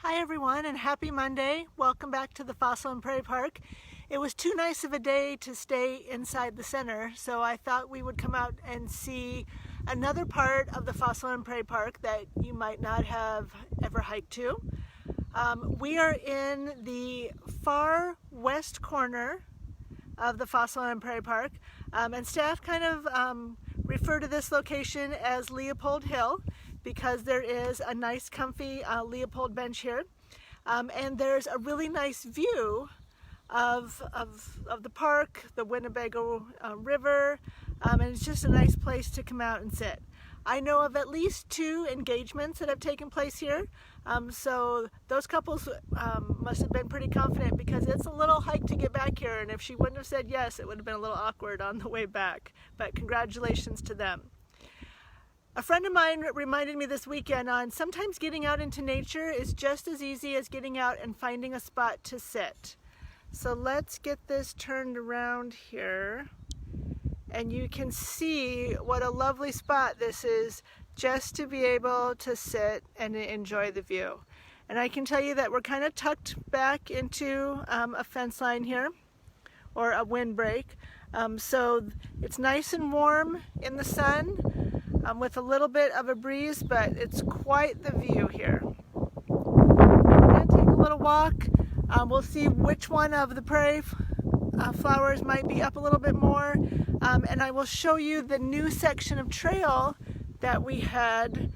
Hi everyone and happy Monday. Welcome back to the Fossil and Prairie Park. It was too nice of a day to stay inside the center, so I thought we would come out and see another part of the Fossil and Prairie Park that you might not have ever hiked to. We are in the far west corner of the Fossil and Prairie Park, and staff kind of refer to this location as Leopold Hill, because there is a nice comfy Leopold bench here, and there's a really nice view of the park, the Winnebago River, and it's just a nice place to come out and sit. I know of at least 2 engagements that have taken place here, so those couples must have been pretty confident, because it's a little hike to get back here, and if she wouldn't have said yes, it would have been a little awkward on the way back, but congratulations to them. A friend of mine reminded me this weekend on sometimes getting out into nature is just as easy as getting out and finding a spot to sit. So let's get this turned around here, and you can see what a lovely spot this is just to be able to sit and enjoy the view. And I can tell you that we're kind of tucked back into a fence line here, or a windbreak. So it's nice and warm in the sun, with a little bit of a breeze, but it's quite the view here. We're going to take a little walk. We'll see which one of the prairie flowers might be up a little bit more, and I will show you the new section of trail that we had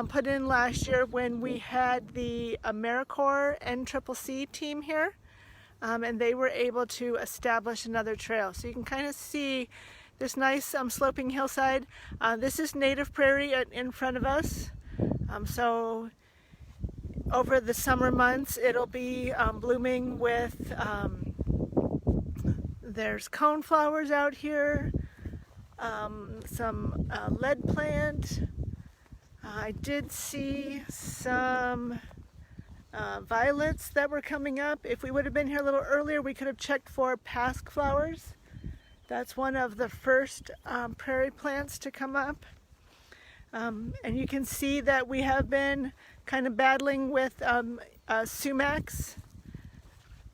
put in last year when we had the AmeriCorps NCCC team here, and they were able to establish another trail. So you can kind of see this nice sloping hillside. This is native prairie in front of us. So over the summer months it'll be blooming with, there's cone flowers out here, some lead plant. I did see some violets that were coming up. If we would have been here a little earlier, we could have checked for pasque flowers. That's one of the first prairie plants to come up. And you can see that we have been kind of battling with sumacs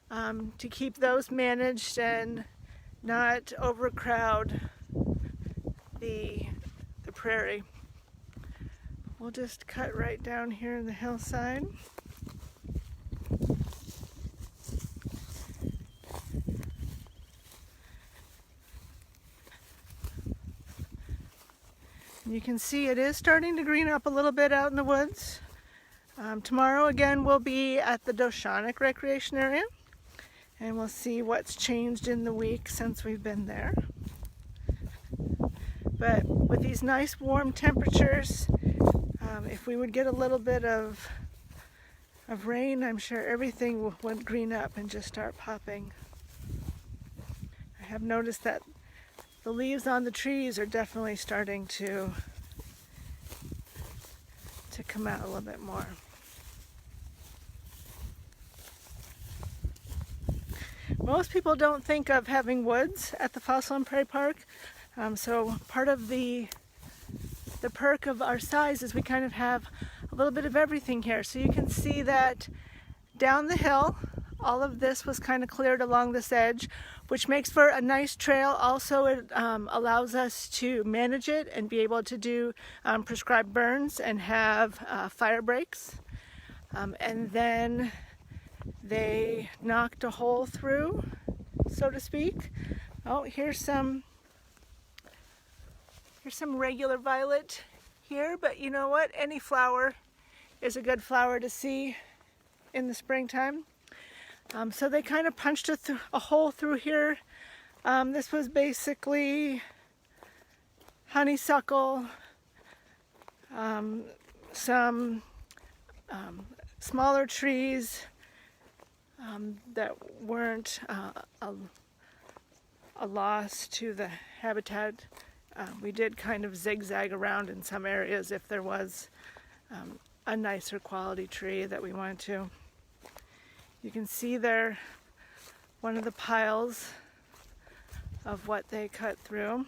to keep those managed and not overcrowd the prairie. We'll just cut right down here in the hillside. You can see it is starting to green up a little bit out in the woods. Tomorrow again we'll be at the Doshonic Recreation Area, and we'll see what's changed in the week since we've been there. But with these nice warm temperatures, if we would get a little bit of rain, I'm sure everything would green up and just start popping. I have noticed that the leaves on the trees are definitely starting to come out a little bit more. Most people don't think of having woods at the Fossil and Prairie Park, so part of the perk of our size is we kind of have a little bit of everything here. So you can see that down the hill, all of this was kind of cleared along this edge, which makes for a nice trail. Also, it allows us to manage it and be able to do prescribed burns and have fire breaks. And then they knocked a hole through, so to speak. Oh, here's some regular violet here, but you know what? Any flower is a good flower to see in the springtime. So they kind of punched a hole through here. This was basically honeysuckle, some smaller trees that weren't a loss to the habitat. We did kind of zigzag around in some areas if there was a nicer quality tree that we wanted to. You can see there one of the piles of what they cut through.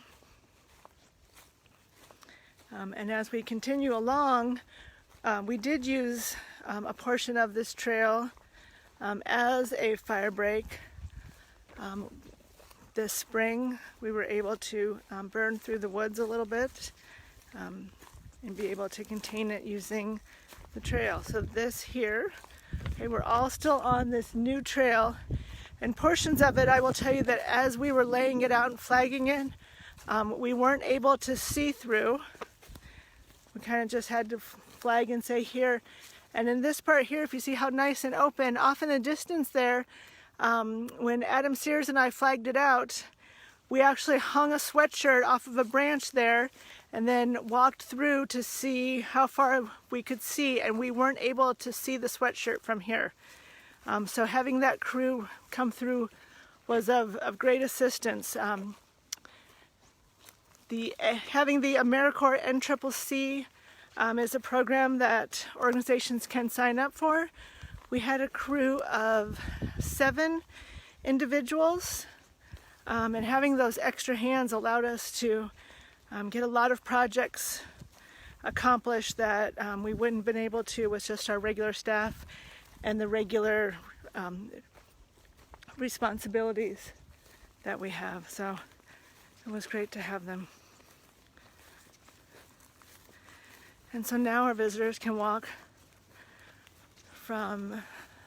And as we continue along, we did use a portion of this trail as a fire break. This spring we were able to burn through the woods a little bit and be able to contain it using the trail. So this here, okay, we're all still on this new trail, and portions of it, I will tell you that as we were laying it out and flagging it, we weren't able to see through. We kind of just had to flag and say here. And in this part here, if you see how nice and open, off in the distance there, when Adam Sears and I flagged it out, we actually hung a sweatshirt off of a branch there and then walked through to see how far we could see, and we weren't able to see the sweatshirt from here. So having that crew come through was of great assistance. Having the AmeriCorps NCCC is a program that organizations can sign up for. We had a crew of 7 individuals, and having those extra hands allowed us to get a lot of projects accomplished that we wouldn't have been able to with just our regular staff and the regular responsibilities that we have. So it was great to have them. And so now our visitors can walk from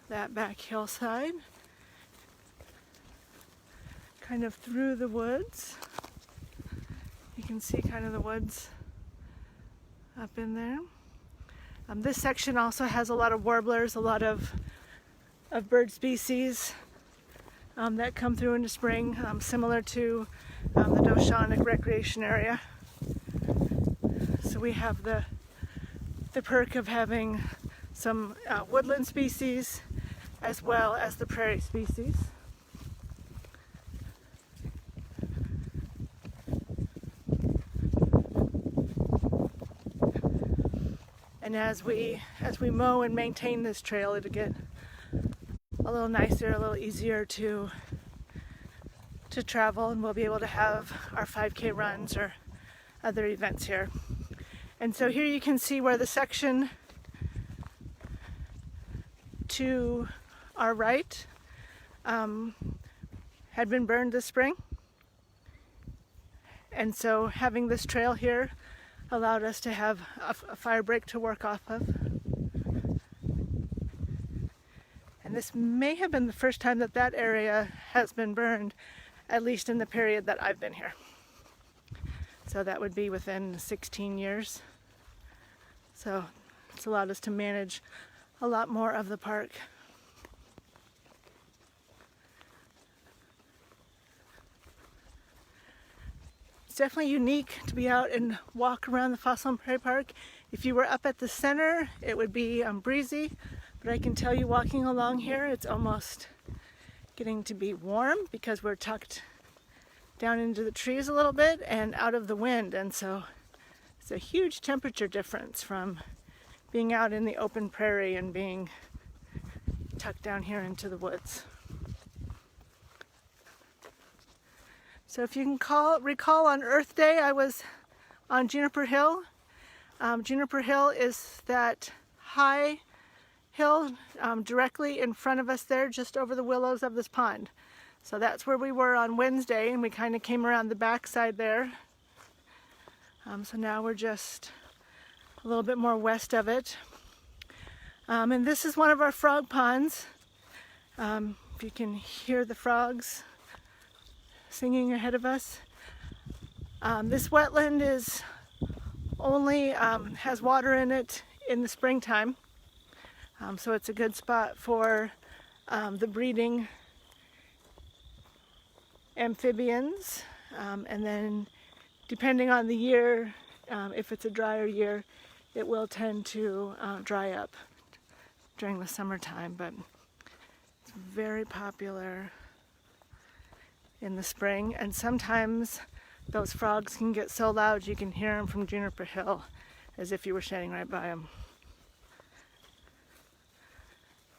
that back hillside, kind of through the woods. You can see kind of the woods up in there. This section also has a lot of warblers, a lot of bird species that come through in the spring, similar to the Doshanic recreation area. So we have the perk of having some woodland species as well as the prairie species. And as we mow and maintain this trail, it'll get a little nicer, a little easier to travel, and we'll be able to have our 5K runs or other events here. And so here you can see where the section to our right had been burned this spring. And so having this trail here allowed us to have a fire break to work off of. And this may have been the first time that that area has been burned, at least in the period that I've been here. So that would be within 16 years. So it's allowed us to manage a lot more of the park. It's definitely unique to be out and walk around the Fossil and Prairie Park. If you were up at the center, it would be breezy, but I can tell you walking along here, it's almost getting to be warm because we're tucked down into the trees a little bit and out of the wind, and so it's a huge temperature difference from being out in the open prairie and being tucked down here into the woods. So if you can recall on Earth Day, I was on Juniper Hill. Juniper Hill is that high hill directly in front of us there, just over the willows of this pond. So that's where we were on Wednesday, and we kind of came around the backside there. So now we're just a little bit more west of it. And this is one of our frog ponds. If you can hear the frogs singing ahead of us. This wetland is only has water in it in the springtime. So it's a good spot for the breeding amphibians, and then depending on the year, if it's a drier year, it will tend to dry up during the summertime, but it's very popular in the spring. And sometimes those frogs can get so loud you can hear them from Juniper Hill as if you were standing right by them.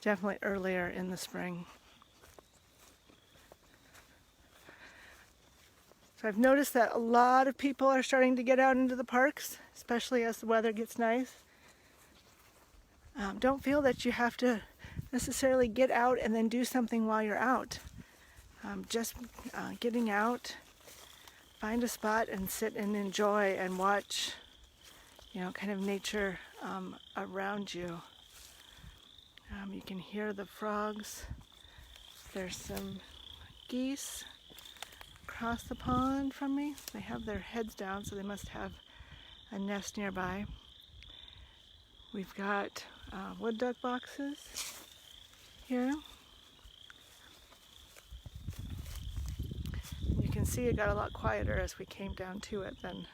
Definitely earlier in the spring. So I've noticed that a lot of people are starting to get out into the parks, especially as the weather gets nice. Don't feel that you have to necessarily get out and then do something while you're out. Just getting out, find a spot and sit and enjoy and watch, kind of nature around you. You can hear the frogs. There's some geese across the pond from me. They have their heads down, so they must have a nest nearby. We've got wood duck boxes here. You can see it got a lot quieter as we came down to it then.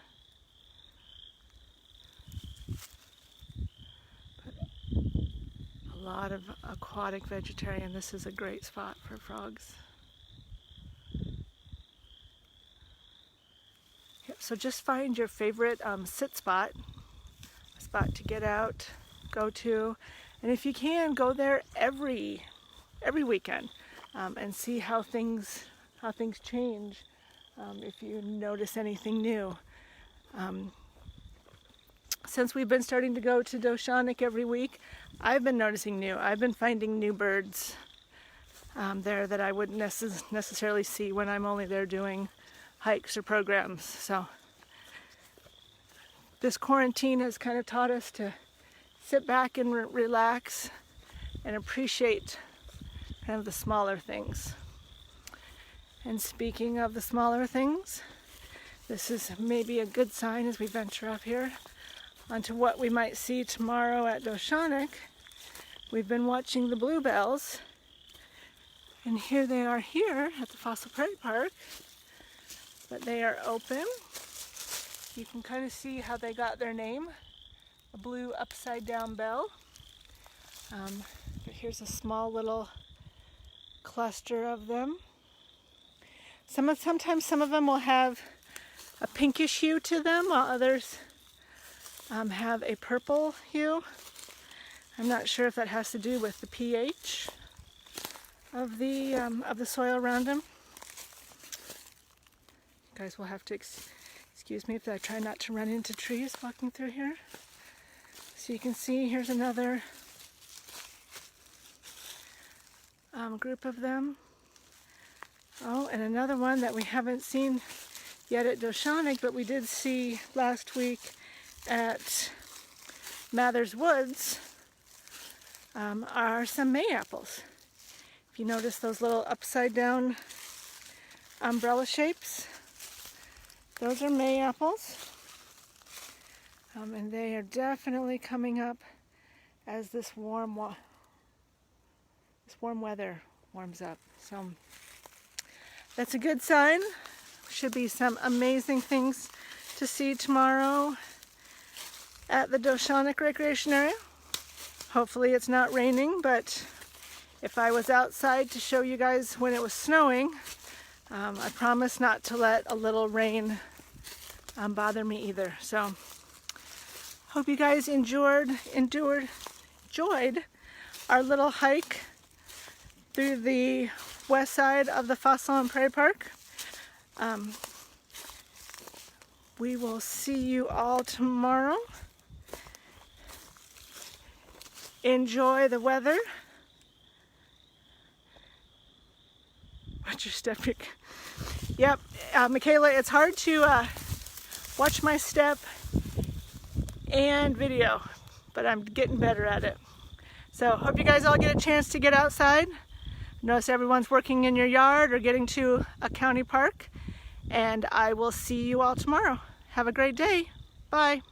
But a lot of aquatic vegetarian. This is a great spot for frogs. Yep, so just find your favorite sit spot, a spot to get out, go to, and if you can, go there every weekend and see how things change. If you notice anything new. Since we've been starting to go to Doshanic every week, I've been noticing new. I've been finding new birds there that I wouldn't necessarily see when I'm only there doing hikes or programs. So this quarantine has kind of taught us to sit back and relax and appreciate kind of the smaller things. And speaking of the smaller things, this is maybe a good sign as we venture up here onto what we might see tomorrow at Doshanic. We've been watching the bluebells, and here they are here at the Fossil Prairie Park, but they are open. You can kind of see how they got their name, a blue upside down bell. But here's a small little cluster of them. Sometimes some of them will have a pinkish hue to them, while others have a purple hue. I'm not sure if that has to do with the pH of the soil around them. You guys will have to excuse me if I try not to run into trees walking through here. So you can see here's another group of them. Oh, and another one that we haven't seen yet at Doshanic, but we did see last week at Mather's Woods, are some May-apples. If you notice those little upside down umbrella shapes, those are May-apples. And they are definitely coming up as this warm weather warms up. So that's a good sign. Should be some amazing things to see tomorrow at the Doshanic Recreation Area. Hopefully it's not raining, but if I was outside to show you guys when it was snowing, I promise not to let a little rain bother me either. So hope you guys enjoyed our little hike through the west side of the Fossil and Prairie Park. We will see you all tomorrow. Enjoy the weather. Watch your step. Yep, Michaela, it's hard to watch my step and video, but I'm getting better at it. So hope you guys all get a chance to get outside. Notice everyone's working in your yard or getting to a county park, and I will see you all tomorrow. Have a great day. Bye.